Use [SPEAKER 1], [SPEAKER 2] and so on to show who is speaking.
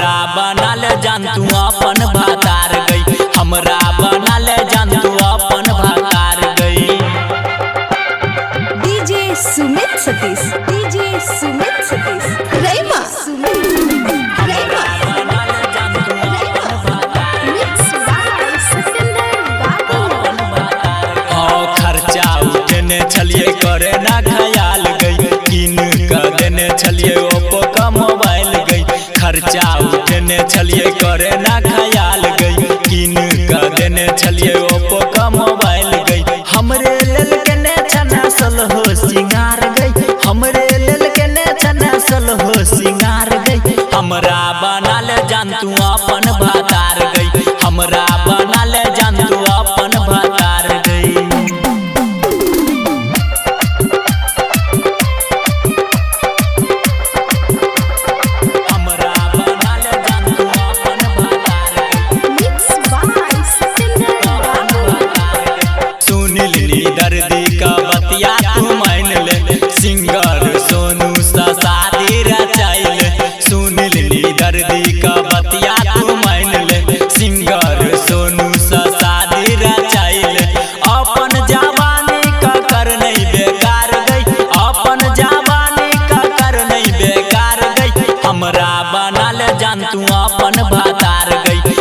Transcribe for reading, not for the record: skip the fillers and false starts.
[SPEAKER 1] हमरा बनल जान तू अपन भातार गई, हमरा बनल जान तू अपन भातार गई।
[SPEAKER 2] डीजे सुमित सतीश, डीजे सुमित सतीश, रैमा रैमा
[SPEAKER 1] बनल जान तू अपन भातार
[SPEAKER 2] मिक्स बाय सतेंद्र बाबू।
[SPEAKER 1] खर्चा उठने छलिए करे ना ख्याल गई, किन कर देने छलिए ओप्पो का मोबाइल गई। खर्चा उठने छलिए करे ना ख्याल गई, किन कर देने छलिए ओप्पो का मोबाइल गई। हमरे लेल के ने छनासल हो सिंगार गई, हमरे लेल के ने छनासल हो सिंगार गई। हमरा बनल जान तू अपन भातार गई, हमरा बनल जान तू अपन भातार गई। हमरा बनल जान तू अपन भातार गई,
[SPEAKER 2] मिक्स बाय सतेंद्र बाबू।
[SPEAKER 1] सुनिल नी दर्दी का बतिया तू मान ले, सिंगर सोनू सा शादी रचाइले। सुनिल नी दर्दी का बतिया तू मान ले, सिंगर सोनू सा शादी रचाइले। अपन जवानी का कर नहीं बेकार गई, अपन जवानी का कर नहीं बेकार गई। हमरा बनल जान तू अपन भातार गई,